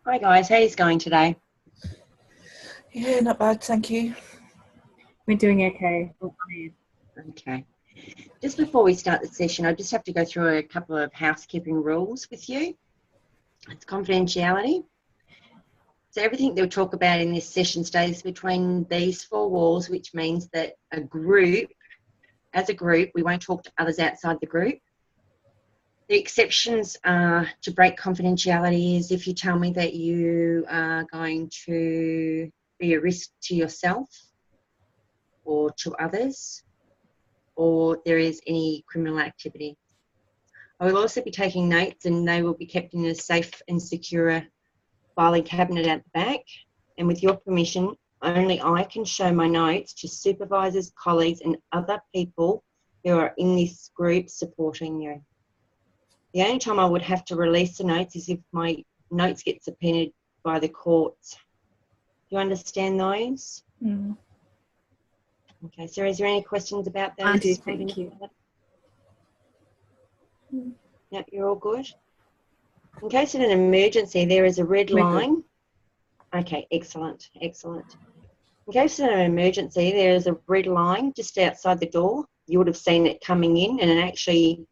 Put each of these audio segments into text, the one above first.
Hi guys, how's it going today? Yeah, not bad, thank you. We're doing okay. Okay. Just before we start the session, I just have to go through a couple of housekeeping rules with you. It's confidentiality. So everything that we talk about in this session stays between these four walls, which means that as a group, we won't talk to others outside the group. The exceptions to break confidentiality is if you tell me that you are going to be a risk to yourself or to others, or there is any criminal activity. I will also be taking notes, and they will be kept in a safe and secure filing cabinet at the back. And with your permission, only I can show my notes to supervisors, colleagues, and other people who are in this group supporting you. The only time I would have to release the notes is if my notes get subpoenaed by the courts. Do you understand those? Mm. Okay, so is there any questions about those? I do, thank you. Yeah, you're all good? In case of an emergency, there is a red line. Okay, excellent, excellent. In case of an emergency, there is a red line just outside the door. You would have seen it coming in, and it actually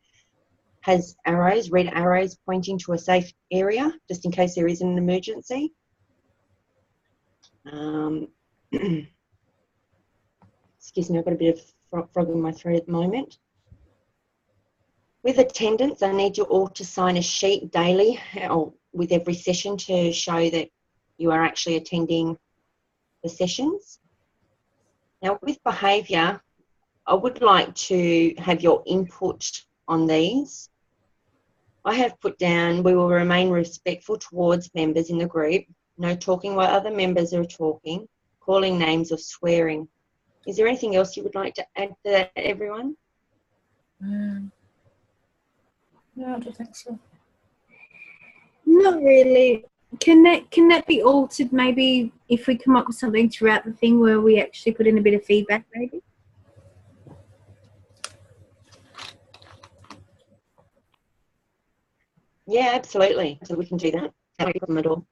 has arrows, red arrows pointing to a safe area, just in case there is an emergency. Excuse me, I've got a bit of frog in my throat at the moment. With attendance, I need you all to sign a sheet daily or with every session to show that you are actually attending the sessions. Now, with behaviour, I would like to have your input on these. I have put down, we will remain respectful towards members in the group, no talking while other members are talking, calling names or swearing. Is there anything else you would like to add to that, everyone? No, I don't think so. Not really. Can that be altered maybe if we come up with something throughout the thing where we actually put in a bit of feedback maybe? Yeah, absolutely. So we can do that. No problem at all.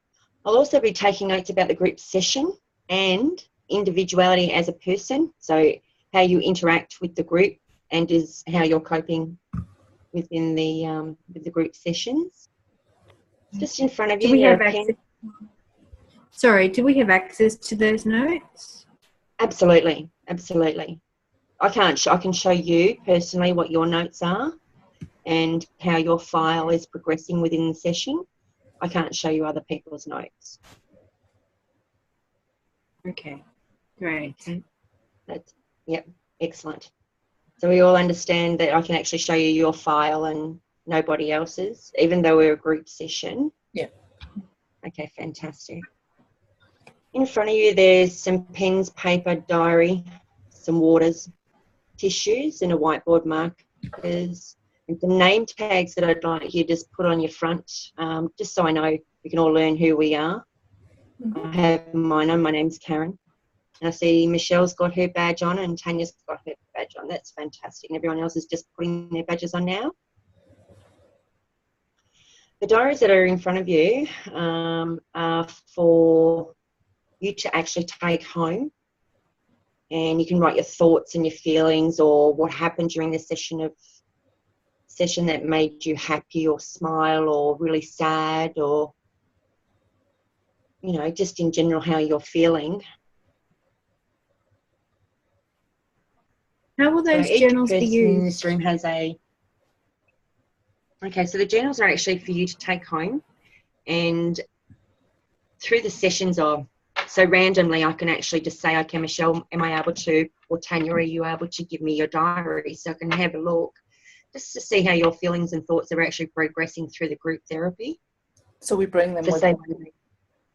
I'll also be taking notes about the group session and individuality as a person. So how you interact with the group and how you're coping within the group sessions. Just in front of you. Do we have access? Sorry, do we have access to those notes? Absolutely, absolutely. I can show you personally what your notes are and how your file is progressing within the session. I can't show you other people's notes. Okay, great. Yep, excellent. So we all understand that I can actually show you your file and nobody else's, even though we're a group session. Yeah. Okay, fantastic. In front of you, there's some pens, paper, diary, some waters, tissues, and a whiteboard markers, and some name tags that I'd like you to just put on your front, just so I know we can all learn who we are. Mm-hmm. I have mine on. My name's Karen. And I see Michelle's got her badge on and Tanya's got her badge on. That's fantastic. And everyone else is just putting their badges on now. The diaries that are in front of you are for you to actually take home, and you can write your thoughts and your feelings or what happened during the session that made you happy or smile or really sad, or just in general how you're feeling. How will those journals be used? Each person in this room has so the journals are actually for you to take home, and through the sessions so randomly I can actually just say, okay, Michelle, am I able to, or Tanya, are you able to give me your diary so I can have a look just to see how your feelings and thoughts are actually progressing through the group therapy. So we bring them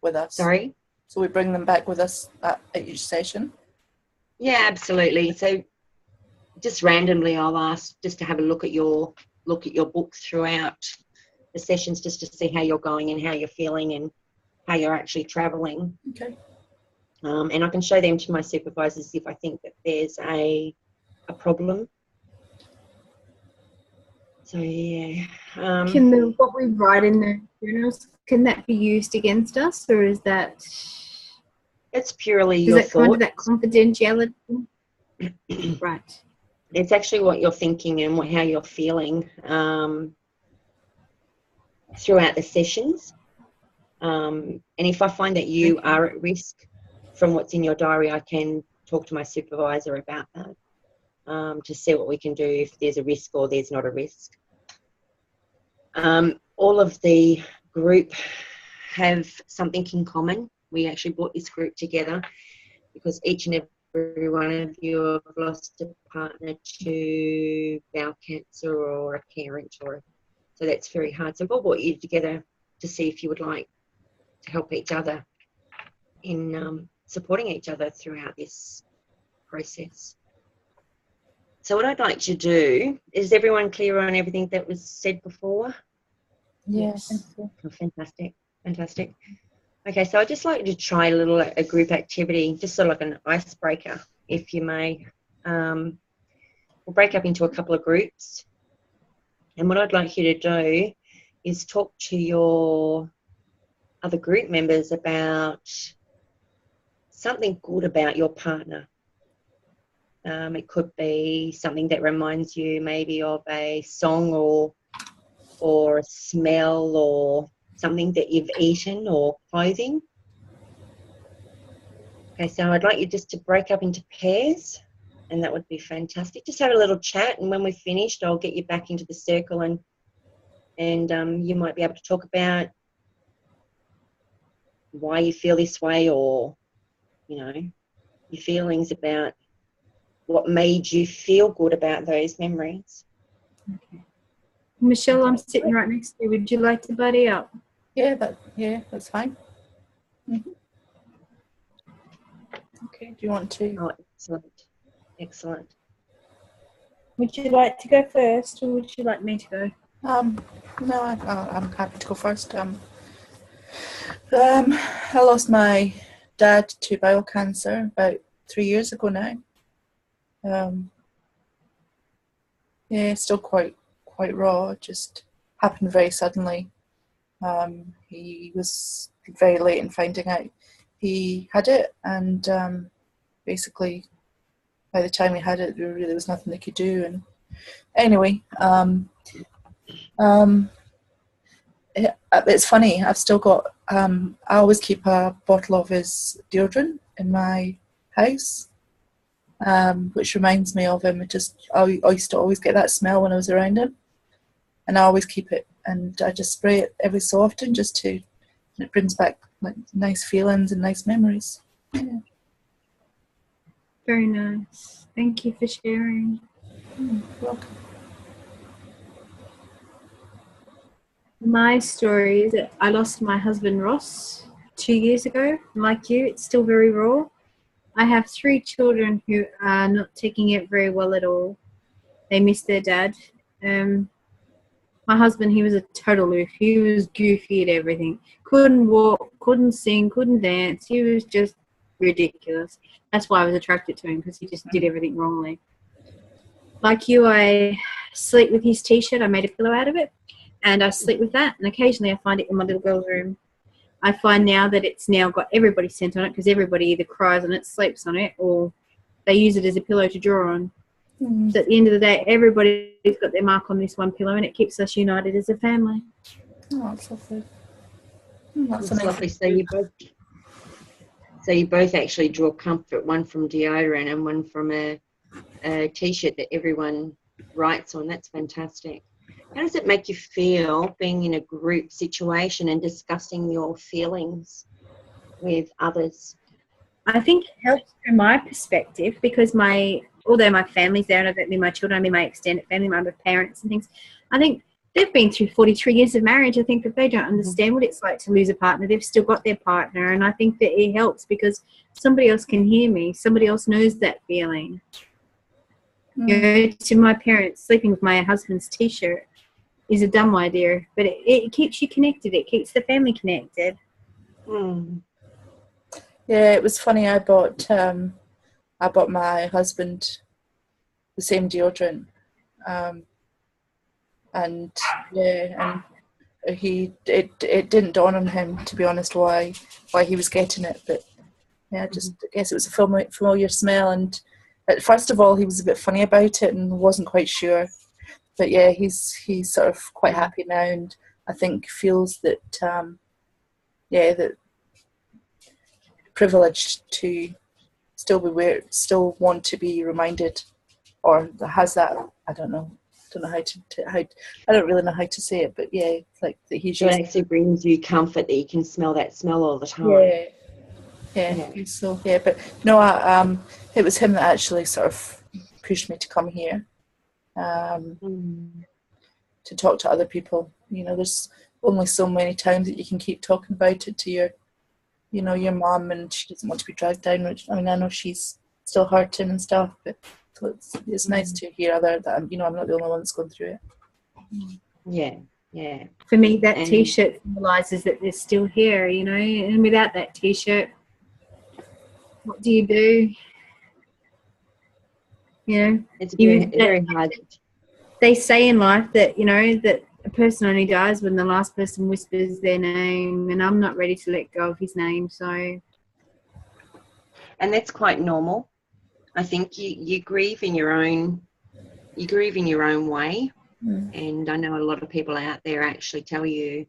with us? Sorry? So we bring them back with us at each session? Yeah, absolutely. So just randomly I'll ask just to have a look at your book throughout the sessions, just to see how you're going and how you're feeling and how you're actually travelling. Okay. And I can show them to my supervisors if I think that there's a problem. So yeah. Can what we write in the journals, can that be used against us, or is that It's purely your that kind of thoughts. that confidentiality? Right. It's actually what you're thinking and how you're feeling throughout the sessions. And if I find that you are at risk from what's in your diary, I can talk to my supervisor about that to see what we can do if there's a risk or there's not a risk. All of the group have something in common. We actually brought this group together because each and every one of you have lost a partner to bowel cancer or a parent, so that's very hard. So we brought you together to see if you would like to help each other in supporting each other throughout this process. So what I'd like to do, is everyone clear on everything that was said before? Yes. Oh, fantastic. Okay, so I'd just like to try a group activity, just sort of like an icebreaker, if you may. We'll break up into a couple of groups. And what I'd like you to do is talk to your other group members about something good about your partner. It could be something that reminds you maybe of a song or a smell or something that you've eaten or clothing. Okay, so I'd like you just to break up into pairs, and that would be fantastic. Just have a little chat, and when we've finished, I'll get you back into the circle, and you might be able to talk about why you feel this way, or, you know, your feelings about what made you feel good about those memories. Okay. Michelle, I'm sitting right next to you. Would you like to buddy up? Yeah, that's fine. Mm-hmm. Okay, do you want to? Oh, excellent. Would you like to go first, or would you like me to go? No, I'm happy to go first. I lost my dad to bowel cancer about 3 years ago now. Yeah, still quite raw. It just happened very suddenly. He was very late in finding out he had it, and basically by the time he had it, there really was nothing they could do. And anyway, it's funny. I've still got. I always keep a bottle of his deodorant in my house, which reminds me of him. I used to always get that smell when I was around him, and I always keep it. And I just spray it every so often, and it brings back like nice feelings and nice memories. Yeah. Very nice. Thank you for sharing. You're welcome. My story is that I lost my husband Ross 2 years ago. Like you, it's still very raw. I have 3 children who are not taking it very well at all. They miss their dad. My husband, he was a total oof. He was goofy at everything. Couldn't walk, couldn't sing, couldn't dance. He was just ridiculous. That's why I was attracted to him, because he just did everything wrongly. Like you, I sleep with his T-shirt. I made a pillow out of it, and I sleep with that. And occasionally I find it in my little girl's room. I find now that it's now got everybody's scent on it, because everybody either cries on it, sleeps on it, or they use it as a pillow to draw on. Mm. So at the end of the day, everybody's got their mark on this one pillow, and it keeps us united as a family. Oh, that's lovely. That's lovely. So you both actually draw comfort, one from deodorant and one from a T-shirt that everyone writes on. That's fantastic. How does it make you feel being in a group situation and discussing your feelings with others? I think it helps from my perspective, because although my family's there and I don't mean my children, I mean my extended family, my parents and things, I think they've been through 43 years of marriage. I think that they don't understand what it's like to lose a partner. They've still got their partner, and I think that it helps because somebody else can hear me. Somebody else knows that feeling. Mm. You know, to my parents, sleeping with my husband's T-shirt is a dumb idea, but it keeps you connected. It keeps the family connected. Mm. Yeah, it was funny. I bought my husband the same deodorant, and it didn't dawn on him, to be honest, why he was getting it. But yeah, I guess it was a familiar smell. And first of all, he was a bit funny about it and wasn't quite sure. But yeah, he's sort of quite happy now, and I think feels that that privileged to still be weird, still want to be reminded, or has that, I don't know how I don't really know how to say it, but yeah, like that he's So it actually brings you comfort that you can smell that smell all the time. Yeah. So yeah, but no, it was him that actually sort of pushed me to come here, to talk to other people. You know, there's only so many times that you can keep talking about it to your mum, and she doesn't want to be dragged down. Which, I mean, I know she's still hurting and stuff, but so it's nice to hear that I'm not the only one that's going through it. Yeah. For me, that T-shirt symbolises that they're still here, you know. And without that T-shirt, what do you do? You know, it's very hard. They say in life that, you know, that a person only dies when the last person whispers their name, and I'm not ready to let go of his name. So, and that's quite normal. I think you grieve in your own way, and I know a lot of people out there actually tell you,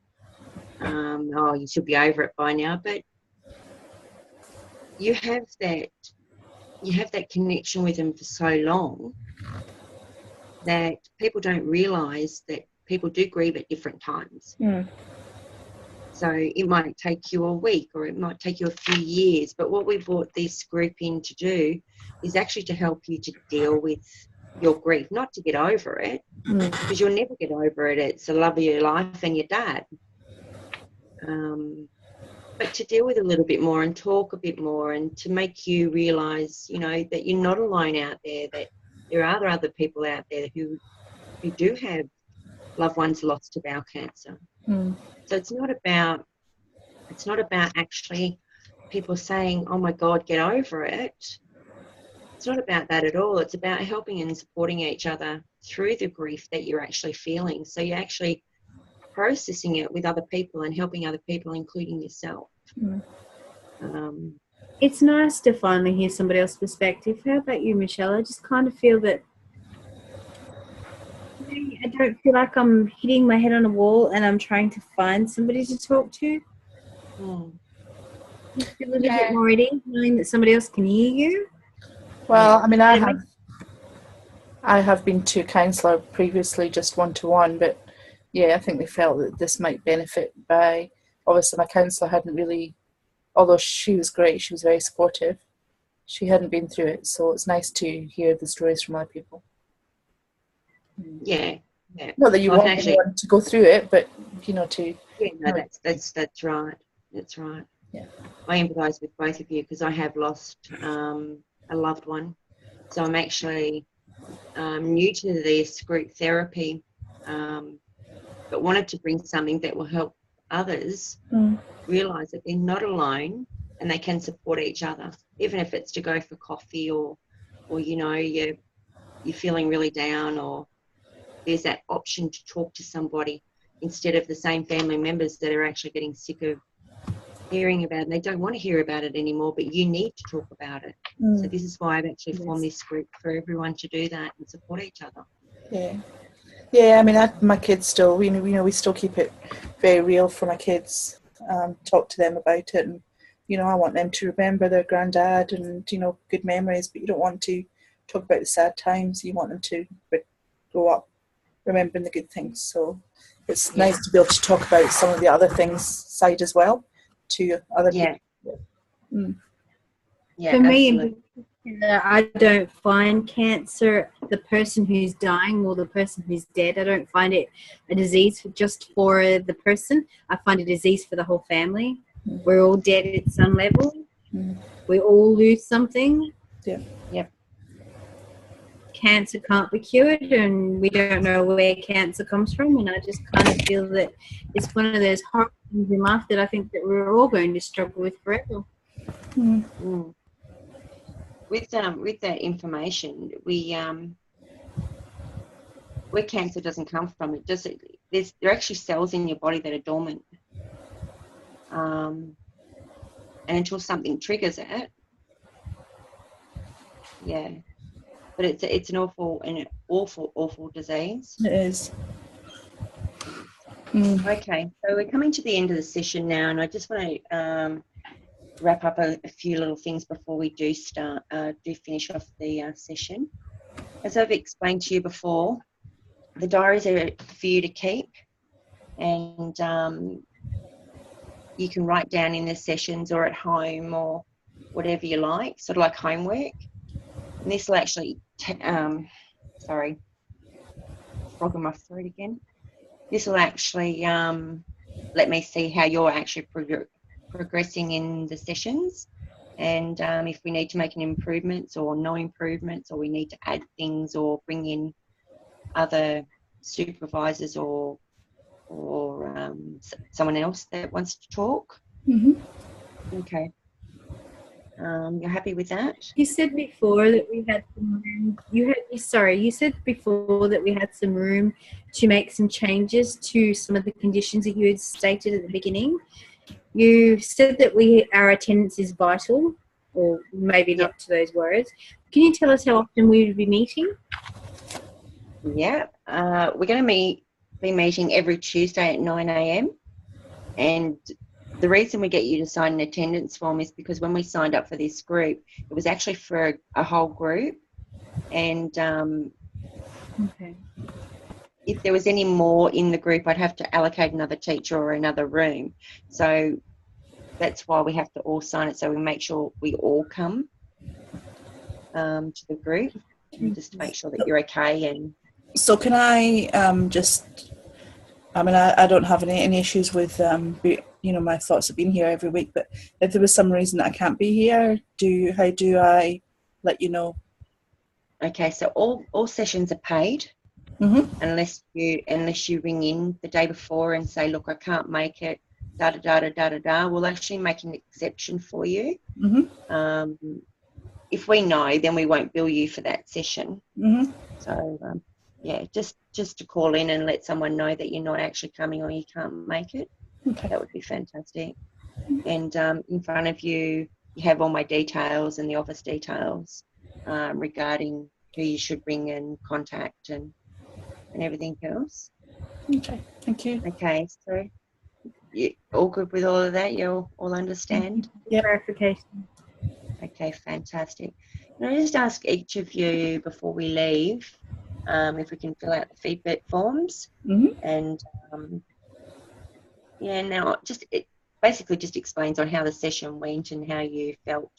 "Oh, you should be over it by now," but you have that connection with them for so long that people don't realise that people do grieve at different times. So it might take you a week, or it might take you a few years. But what we brought this group in to do is actually to help you to deal with your grief, not to get over it, because you'll never get over it. It's the love of your life and your dad. But to deal with a little bit more and talk a bit more, and to make you realise, you know, that you're not alone out there, that there are other people out there who do have loved ones lost to bowel cancer. So it's not about actually people saying, "Oh my God, get over it." It's not about that at all. It's about helping and supporting each other through the grief that you're actually feeling. So you're actually processing it with other people and helping other people, including yourself. it's nice to finally hear somebody else's perspective. How about you, Michelle? I just kind of feel that I don't feel like I'm hitting my head on a wall and I'm trying to find somebody to talk to. You feel a little bit more at ease knowing that somebody else can hear you? Well, I mean, I have been to a counsellor previously, just one-to-one, but yeah, I think they felt that this might benefit by, obviously my counsellor hadn't really, although she was great, she was very supportive, she hadn't been through it, so it's nice to hear the stories from other people. Yeah. Not that you want anyone to go through it, but you know, to. Yeah, no, that's right. That's right. Yeah. I empathise with both of you because I have lost a loved one, so I'm actually new to this group therapy, but wanted to bring something that will help others realise that they're not alone and they can support each other, even if it's to go for coffee or you know, you're feeling really down, or there's that option to talk to somebody instead of the same family members that are actually getting sick of hearing about it, and they don't want to hear about it anymore, but you need to talk about it. So this is why I've actually formed this group, for everyone to do that and support each other. Yeah, I mean, my kids still, we still keep it very real for my kids, talk to them about it, and you know, I want them to remember their granddad and, you know, good memories, but you don't want to talk about the sad times. You want them to grow up remembering the good things. So it's nice to be able to talk about some of the other things side as well to other people. Yeah, for me, I don't find cancer the person who's dying or the person who's dead. I don't find it a disease just for the person. I find a disease for the whole family. We're all dead at some level. We all lose something. Yep. Cancer can't be cured, and we don't know where cancer comes from. And I just kind of feel that it's one of those horrible things in life that I think that we're all going to struggle with forever. With that information, where cancer doesn't come from, there are actually cells in your body that are dormant. And until something triggers it, yeah. But it's an awful disease. It is. Mm. Okay, so we're coming to the end of the session now, and I just want to wrap up a few little things before we do finish off the session. As I've explained to you before, the diaries are for you to keep, and you can write down in the sessions or at home or whatever you like, sort of like homework. And this will actually, sorry, frog in my throat again. This will actually let me see how you're actually progressing in the sessions, and if we need to make any improvements or no improvements, or we need to add things or bring in other supervisors or someone else that wants to talk. Mm-hmm. Okay. You're happy with that? You said before that we had some room. You said before that we had some room to make some changes to some of the conditions that you had stated at the beginning. You said that our attendance is vital, or maybe not to those words. Can you tell us how often we would be meeting? Yeah, we're going to be meeting every Tuesday at 9 a.m. And the reason we get you to sign an attendance form is because when we signed up for this group, it was actually for a whole group. And Okay. if there was any more in the group, I'd have to allocate another teacher or another room. So that's why we have to all sign it, so we make sure we all come to the group, just to make sure that you're okay. And so can I I don't have any issues with my thoughts of being here every week, but if there was some reason that I can't be here, how do I let you know? Okay, so all sessions are paid. Mm-hmm. Unless you ring in the day before and say, look, I can't make it, da da da da da da da, we'll actually make an exception for you. Mm-hmm. If we know, then we won't bill you for that session. Mm-hmm. So yeah, just to call in and let someone know that you're not actually coming or you can't make it. Okay. That would be fantastic. And in front of you, you have all my details and the office details regarding who you should ring and contact and everything else. Okay, thank you. Okay, so you all good with all of that? You all understand? Yep. Clarification. Okay, fantastic. Can I just ask each of you before we leave if we can fill out the feedback forms? Mm-hmm. And now it basically just explains on how the session went and how you felt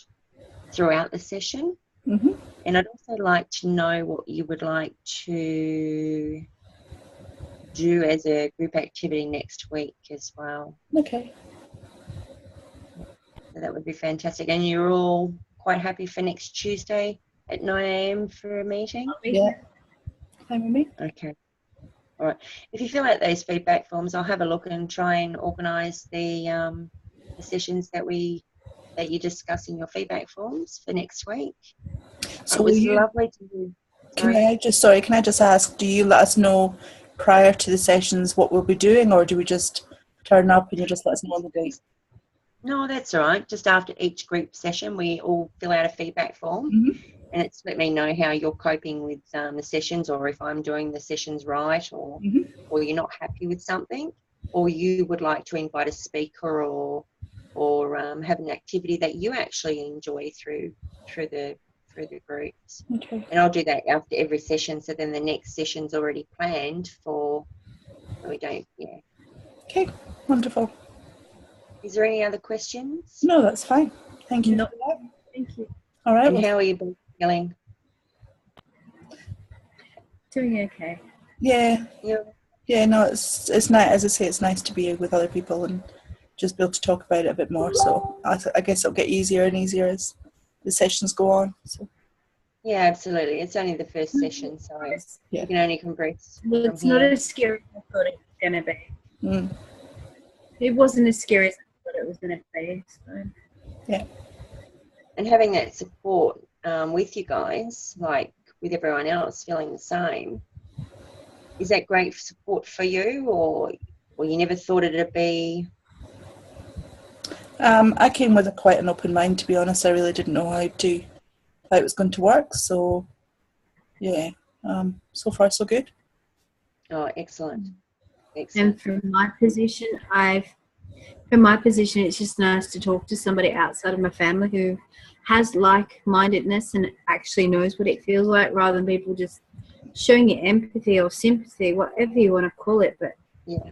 throughout the session. Mm-hmm. And I'd also like to know what you would like to do as a group activity next week as well. Okay. So that would be fantastic. And you're all quite happy for next Tuesday at 9 a.m. for a meeting? Yeah. Fine with me. Okay. All right. If you fill out those feedback forms, I'll have a look and try and organise the sessions that you discuss in your feedback forms for next week. So it was lovely to do. Can I just ask, do you let us know prior to the sessions what we'll be doing, or do we just turn up and you just let us know on the day? No, that's all right. Just after each group session, we all fill out a feedback form, and it's let me know how you're coping with the sessions, or if I'm doing the sessions right, or you're not happy with something, or you would like to invite a speaker or have an activity that you actually enjoy through the groups. Okay. And I'll do that after every session, so then the next session's already planned for. We don't. Yeah. Okay. Wonderful. Is there any other questions? No, that's fine. Thank you. No. Thank you. All right. And how are you feeling? Doing okay. Yeah. Yeah. Yeah. No, it's nice. As I say, it's nice to be with other people and just be able to talk about it a bit more. So I guess it'll get easier and easier as the sessions go on. So. Yeah, absolutely. It's only the first session, so you can only progress. Well, it's not as scary as I thought it was going to be. Mm. It wasn't as scary as I thought it was going to be. So. Yeah. And having that support with you guys, like with everyone else feeling the same, Is that great support for you, or you never thought it'd be? I came with quite an open mind, to be honest. I really didn't know how it was going to work. So, yeah, so far so good. Oh, excellent. And from my position, it's just nice to talk to somebody outside of my family who has like-mindedness and actually knows what it feels like, rather than people just showing you empathy or sympathy, whatever you want to call it. But yeah,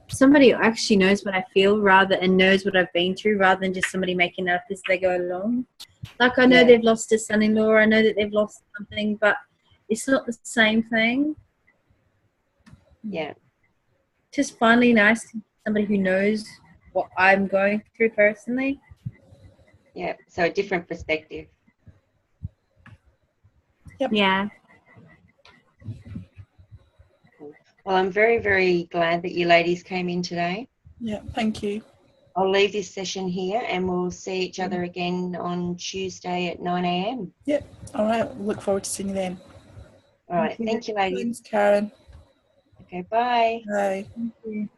somebody who actually knows what I feel and knows what I've been through, rather than just somebody making it up as they go along. Like, I know they've lost a son-in-law, I know that they've lost something, but it's not the same thing. Yeah. Just finally nice to somebody who knows what I'm going through personally. Yeah, so a different perspective. Yep. Yeah. Well, I'm very, very glad that you ladies came in today. Yeah, thank you. I'll leave this session here and we'll see each other again on Tuesday at 9 a.m. Yep. All right. Look forward to seeing you then. All right. Thank you, ladies. Thanks, Karen. Okay, bye. Bye. Thank you.